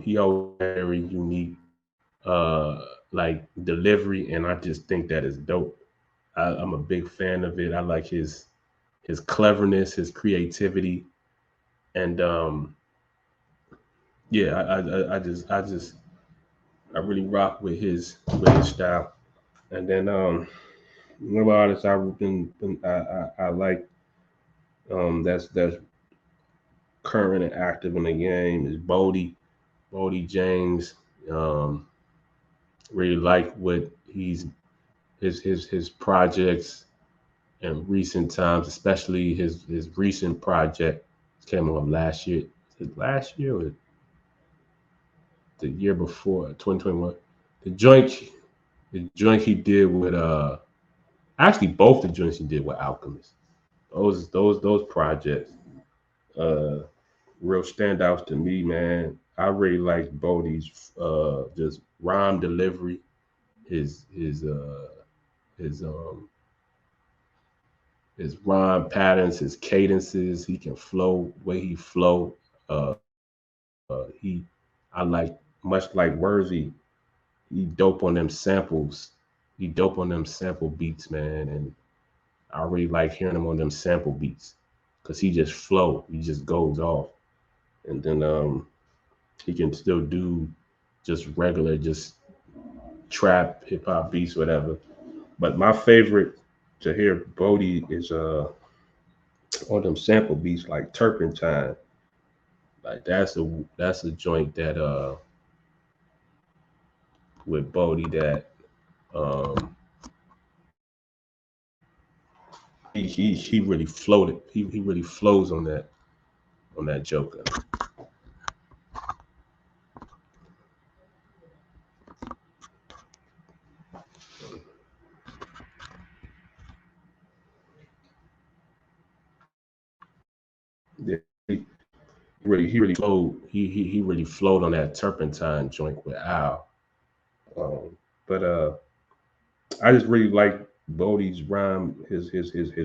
He always very unique like delivery, and I just think that is dope. I'm a big fan of it. I like his cleverness, his creativity, and yeah, I really rock with his style. And then another artist I like that's current and active in the game is Bodie James. Um, really like what his projects in recent times, especially his recent project came on last year. Is it last year or the year before, 2021? The joint the joint he did with actually both the joints he did with Alchemist. Those projects uh real standouts to me, man. I really like Bodie's just rhyme delivery, his his uh his his rhyme patterns, his cadences. He can flow where he flow. He I like much like Worthy. He dope on them samples. He dope on them sample beats, man. And I really like hearing him on them sample beats because he just flow. He just goes off, and then he can still do just regular, just trap, hip hop beats, whatever. But my favorite to hear Bodie is on them sample beats like Turpentine. Like that's a joint that with Bodie that um he really floated. He really flows on that Joker. Yeah, he really flowed. He really flowed on that Turpentine joint with Al. But I just really like Bodie's rhyme, his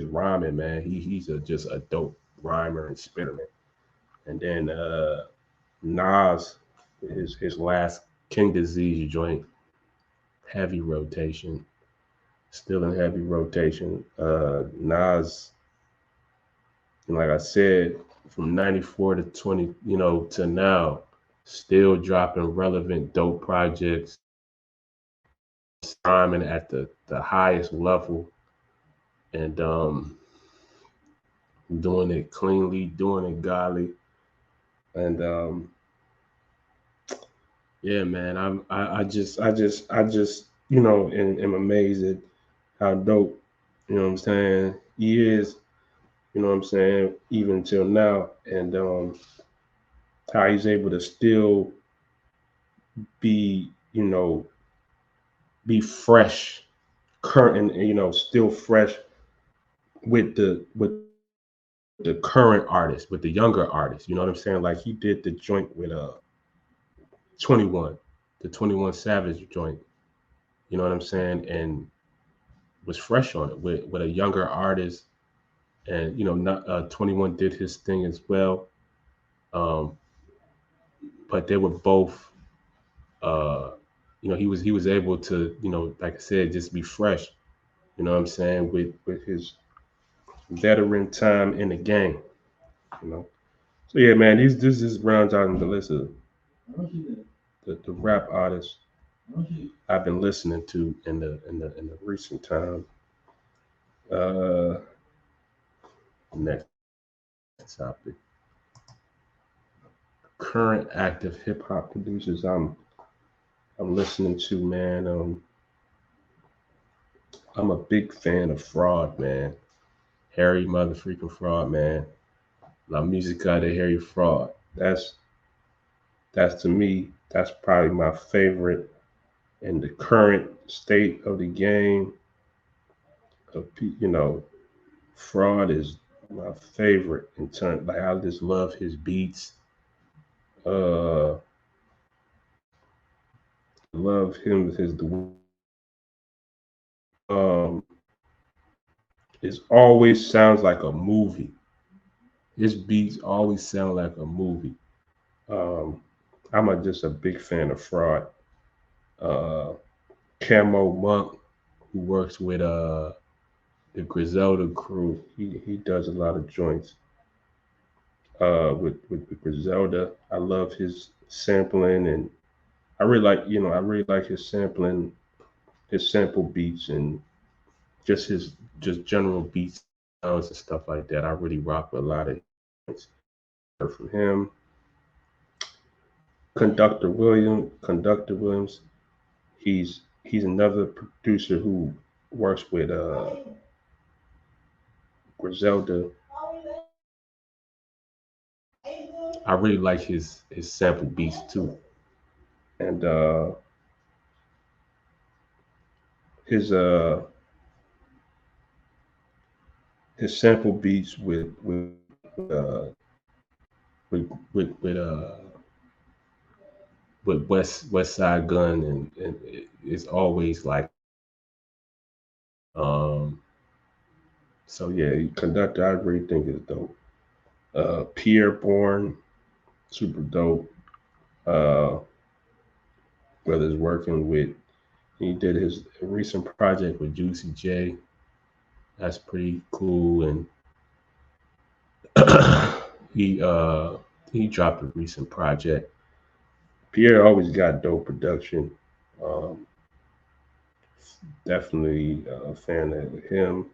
rhyming, man. He's just a dope rhymer and spitter, man. And then Nas, his last King Disease joint, heavy rotation, still in heavy rotation. Nas, like I said, from '94 to 20, to now, still dropping relevant dope projects, rhyming at the highest level, and doing it cleanly, doing it godly, and yeah, man, I just am amazed at how dope, what I'm saying, he is, what I'm saying, even till now, and how he's able to still be, be fresh, current, and still fresh with the current artists, with the younger artists. You know what I'm saying? Like he did the joint with 21, the 21 Savage joint. You know what I'm saying? And was fresh on it with a younger artist, and not 21 did his thing as well. Um, but they were both, uh, he was able to, like I said, just be fresh. You know what I'm saying, with his veteran time in the game. You know. So yeah, man, this is rounds out in the list of the rap artists I've been listening to in the recent time. Uh, next topic: current active hip hop producers I'm listening to, man. I'm a big fan of Fraud, man. Harry motherfucking Fraud, man. La Musica de Harry Fraud. That's to me. That's probably my favorite in the current state of the game. You know, Fraud is my favorite in turn. Like I just love his beats. Uh, love him his the um. It always sounds like a movie. His beats always sound like a movie. Um, just a big fan of Fraud. Uh, Camo Monk, who works with the Griselda crew. He does a lot of joints with Griselda. I love his sampling, and I really like his sampling, his sample beats, and his just general beats sounds and stuff like that. I really rock with a lot of joints. Heard from him. Conductor Williams. He's another producer who works with Griselda. I really like his sample beats too, and his uh his sample beats uh with with West Side Gun, and it's always like um. So yeah, Conductor I really think is dope. Pierre Bourne, super dope. Uh, Brothers working with. He did his recent project with Juicy J. That's pretty cool, and he uh he dropped a recent project. Pierre always got dope production. Um, Definitely a fan of him.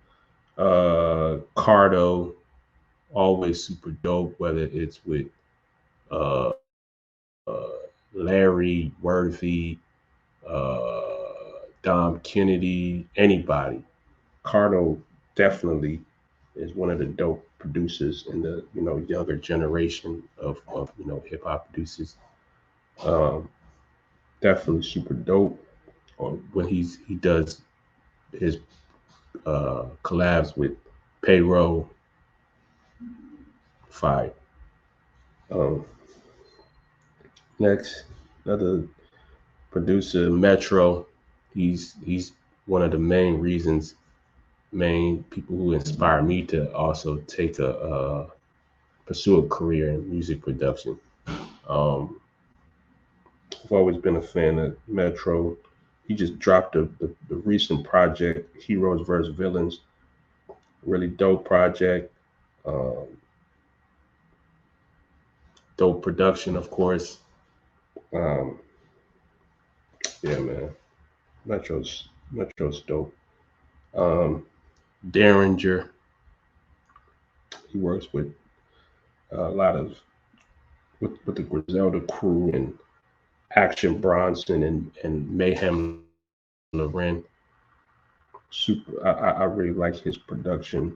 Cardo, always super dope, whether it's with uh, uh, Larry Worthy, Dom Kennedy, anybody. Cardo definitely is one of the dope producers in the younger generation of hip hop producers. Um, Definitely super dope. Or when he does his collabs with Payroll, fire. Um, Next, another producer, Metro. He's one of the main people who inspire me to also take pursue a career in music production. Um, I've always been a fan of Metro. He just dropped the recent project, Heroes vs. Villains. Really dope project. Um, Dope production, of course. Um, yeah, man. Metro's dope. Um, Derringer, he works with a lot of with the Griselda crew and Action Bronson and Mayhem Loren. Super. I really like his production,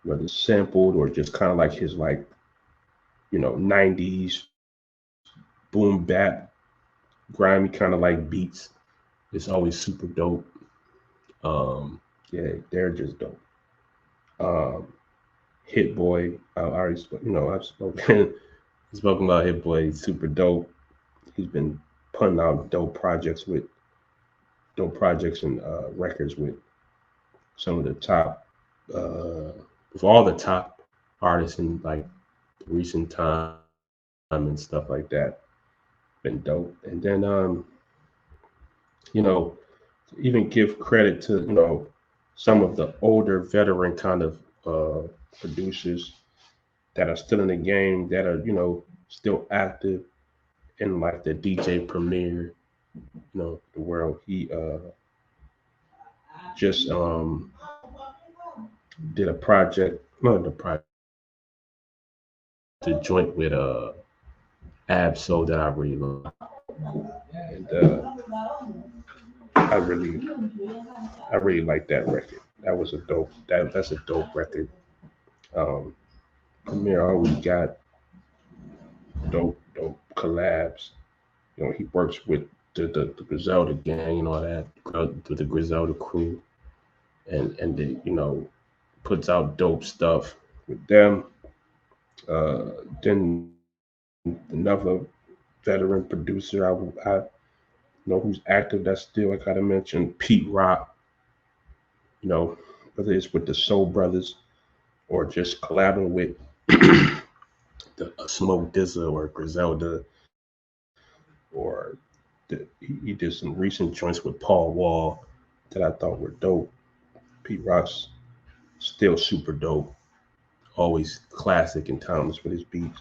whether it's sampled or just kind of like his like 90s boom bap grimy kind of like beats. It's always super dope. Yeah, they're just dope. Um, Hit Boy, I already I've spoken spoken about Hit Boy. He's super dope. He's been putting out dope projects and records with some of the top, uh, with all the top artists in like recent time and stuff like that. Been dope. And then you know, even give credit to some of the older veteran kind of producers that are still in the game, that are still active in like the DJ Premier, the world. He just did a project, not the project, the joint with Absol that I really love, and I really I really like that record. That was a dope. That's a dope record. Um, Premier always got dope collabs. He works with the Griselda gang and all that, the Griselda crew. and they, puts out dope stuff with them. Then another veteran producer I know who's active that still I gotta mention Pete Rock. You know, whether it's with the Soul Brothers or just collabing with the Smoke DZA or Griselda, or he did some recent joints with Paul Wall that I thought were dope. Pete Rock's still super dope, always classic and timeless with his beats.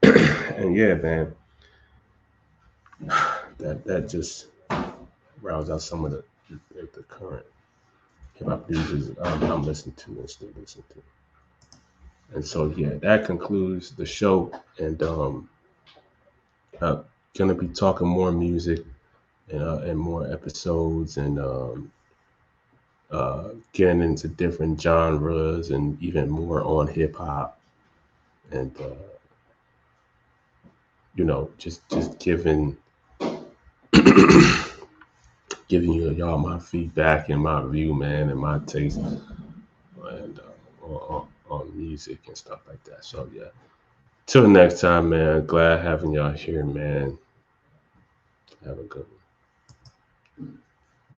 And yeah, man, that just rounds out some of the current hip hop producers I'm listening to and still listening to. And so yeah, that concludes the show, and uh, gonna be talking more music and more episodes, and getting into different genres and even more on hip hop, and just giving y'all my feedback and my view, man, and my taste, and on music and stuff like that. So yeah, till next time, man. Glad having y'all here, man. Have a good one.